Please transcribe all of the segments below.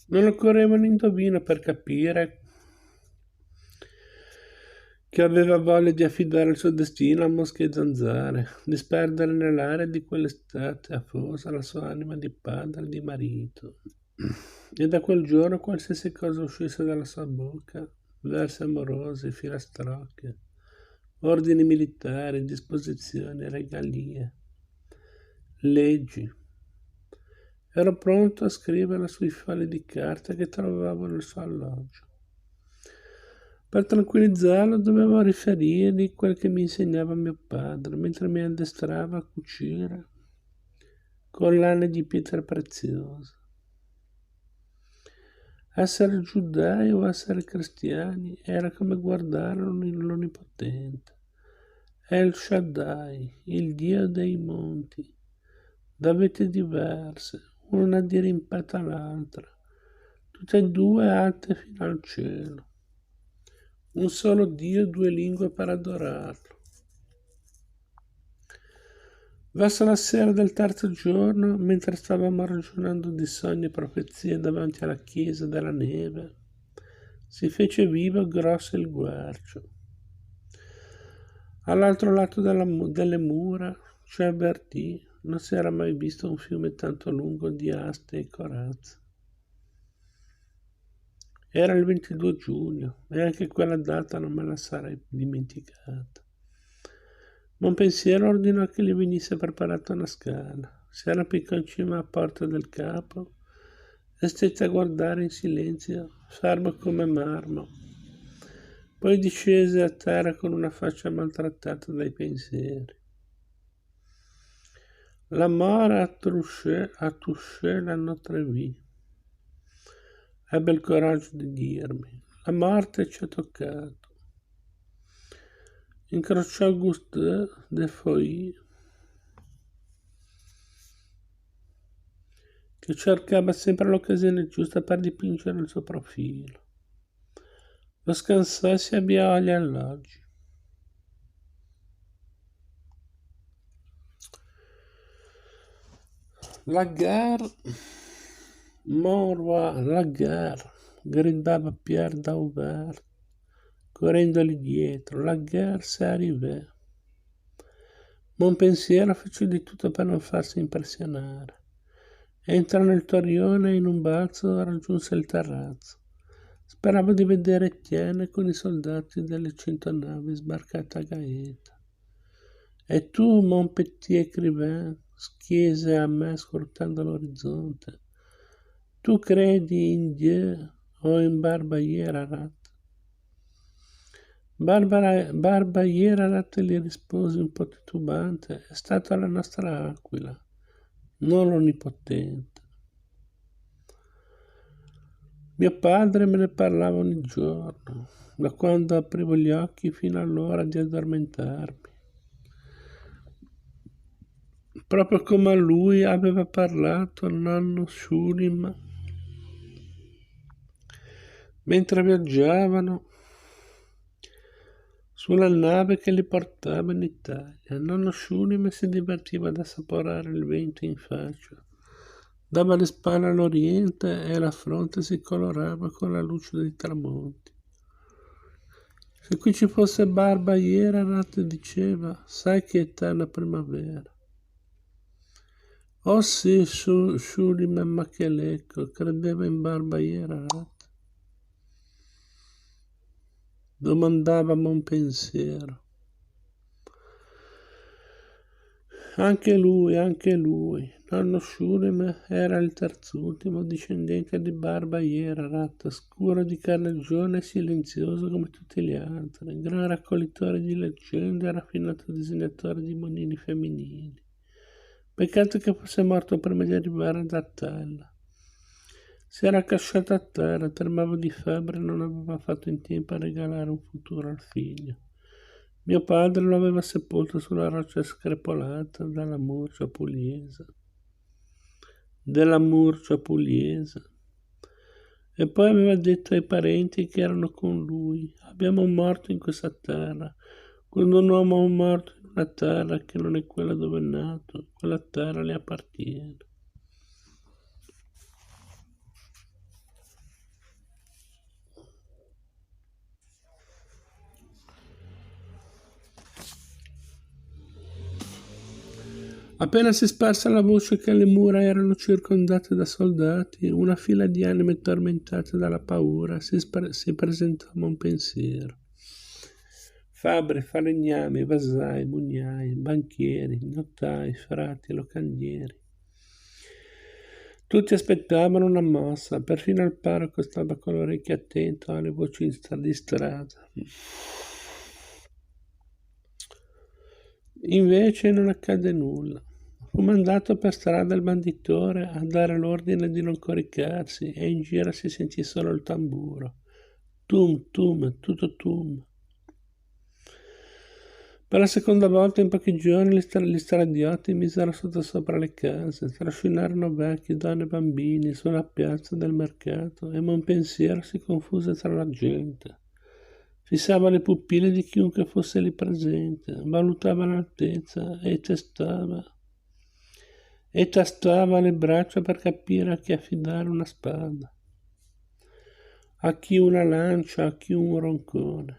Non occorreva un indovino per capire che aveva voglia di affidare il suo destino a mosche e zanzare, di sperdere nell'aria di quell'estate afosa la sua anima di padre e di marito. E da quel giorno qualsiasi cosa uscisse dalla sua bocca, versi amorosi, filastrocche, ordini militari, disposizioni, regalie, leggi, ero pronto a scriverla sui fogli di carta che trovavo nel suo alloggio. Per tranquillizzarlo dovevo riferirgli quel che mi insegnava mio padre mentre mi addestrava a cucire collane di pietre preziose. Essere giudei o essere cristiani era come guardare l'Onnipotente. El Shaddai, il Dio dei monti, da vette diverse, una dirimpata all'altra, tutte e due alte fino al cielo. Un solo Dio, due lingue per adorarlo. Verso la sera del terzo giorno, mentre stavamo ragionando di sogni e profezie davanti alla chiesa della neve, si fece vivo e grosso il guercio. All'altro lato delle mura, ci avvertì, non si era mai visto un fiume tanto lungo di aste e corazze. Era il 22 giugno e anche quella data non me la sarei dimenticata. Ma un pensiero ordinò che gli venisse preparata una scala. Si arrampicò in cima alla porta del capo e stette a guardare in silenzio, fermo come marmo. Poi discese a terra con una faccia maltrattata dai pensieri. La mort a touché la notre vie. Ebbe il coraggio di dirmi: la morte ci ha toccato. Incrociò Gustave de Foy, che cercava sempre l'occasione giusta per dipingere il suo profilo. Lo scansò e si avviò agli alloggi. La gare, mon roi, la gare, gridava Pierre Dauvert, correndogli dietro. La gare si arrivò. Buon pensiero fece di tutto per non farsi impressionare. Entrò nel torrione e in un balzo raggiunse il terrazzo. Speravo di vedere Etienne con i soldati delle 100 navi sbarcate a Gaeta. E tu, mon petit écrivain, chiese a me scrutando l'orizzonte, tu credi in Dio o in Barbayerat? Barbayerat gli rispose un po' titubante, è stata la nostra aquila, non l'Onnipotente. Mio padre me ne parlava ogni giorno, da quando aprivo gli occhi fino all'ora di addormentarmi. Proprio come a lui aveva parlato nonno Shulim mentre viaggiavano sulla nave che li portava in Italia. Nonno Shulim si divertiva ad assaporare il vento in faccia. Dava le spalle all'oriente e la fronte si colorava con la luce dei tramonti. Se qui ci fosse Barba Yerat, diceva, sai che eterna primavera. Oh sì, Shulim e Machelecco, credeva in Barba Yerat. Domandava mon pensiero. Anche lui, nonno Shulim era il terzultimo discendente di Barba Yerat, scuro di carnagione e silenzioso come tutti gli altri, gran raccoglitore di leggende e raffinato disegnatore di monini femminili. Peccato che fosse morto prima di arrivare ad Attella. Si era accasciato a terra, tremava di febbre e non aveva fatto in tempo a regalare un futuro al figlio. Mio padre lo aveva sepolto sulla roccia screpolata della Murcia Pugliese. E poi aveva detto ai parenti che erano con lui: abbiamo un morto in questa terra. Quando un uomo è morto in una terra che non è quella dove è nato, quella terra le appartiene. Appena si sparse la voce che le mura erano circondate da soldati, una fila di anime tormentate dalla paura si presentò a Monpensiero. Fabbri, falegnami, vasai, mugnai, banchieri, notai, frati, locandieri. Tutti aspettavano una mossa, perfino il parroco stava con l'orecchio attento alle voci di strada. Invece non accadde nulla. Fu mandato per strada il banditore a dare l'ordine di non coricarsi e in giro si sentì solo il tamburo. Tum, tum, tutto tum. Per la seconda volta in pochi giorni gli stradiotti misero sottosopra le case, trascinarono vecchi, donne e bambini sulla piazza del mercato e Monpensiero si confuse tra la gente. Fissava le pupille di chiunque fosse lì presente, valutava l'altezza e tastava le braccia per capire a chi affidare una spada, a chi una lancia, a chi un roncone.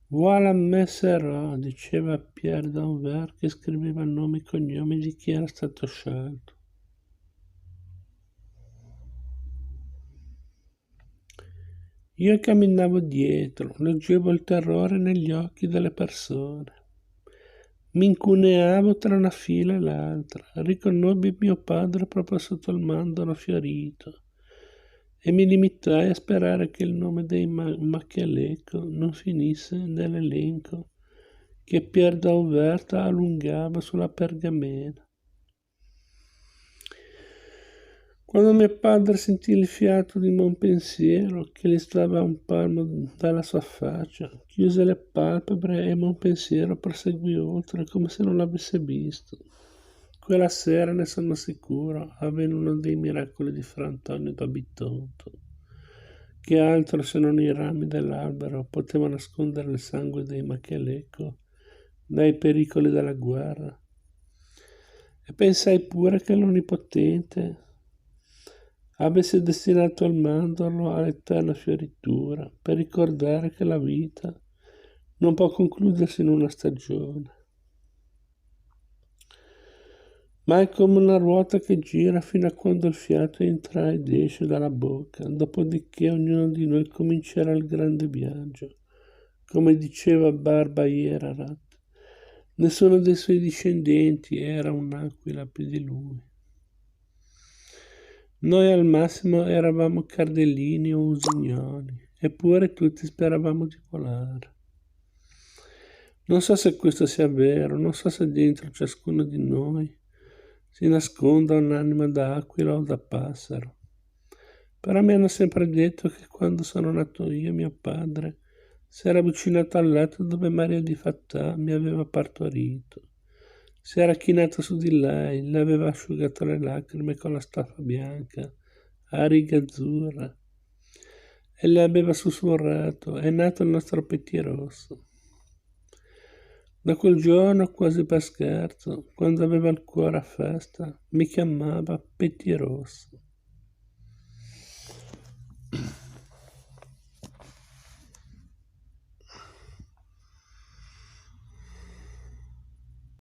Voilà Messerò, diceva Pierre d'Anvers che scriveva nomi e cognomi di chi era stato scelto. Io camminavo dietro, leggevo il terrore negli occhi delle persone. Mi incuneavo tra una fila e l'altra, riconobbi mio padre proprio sotto il mandorlo fiorito e mi limitai a sperare che il nome dei Macchialecco non finisse nell'elenco che Pierre d'Anvers allungava sulla pergamena. Quando mio padre sentì il fiato di Monpensiero che gli stava a un palmo dalla sua faccia, chiuse le palpebre e Monpensiero proseguì oltre come se non l'avesse visto. Quella sera, ne sono sicuro, avvenne uno dei miracoli di Fra Antonio da Bitonto. Che altro se non i rami dell'albero potevano nascondere il sangue dei Macchialecco dai pericoli della guerra? E pensai pure che l'Onnipotente avesse destinato il mandorlo all'eterna fioritura per ricordare che la vita non può concludersi in una stagione, ma è come una ruota che gira fino a quando il fiato entra ed esce dalla bocca, dopodiché ognuno di noi comincerà il grande viaggio. Come diceva Barba Ierat, nessuno dei suoi discendenti era un'aquila più di lui. Noi al massimo eravamo cardellini o usignoli, eppure tutti speravamo di volare. Non so se questo sia vero, non so se dentro ciascuno di noi si nasconda un'anima da aquila o da passero. Però mi hanno sempre detto che quando sono nato io, mio padre si era avvicinato al letto dove Maria di Fattà mi aveva partorito. Si era chinato su di lei, le aveva asciugato le lacrime con la staffa bianca, a righe azzurre, e le aveva sussurrato: è nato il nostro pettirosso. Da quel giorno, quasi per scherzo, quando aveva il cuore a festa, mi chiamava Pettirosso.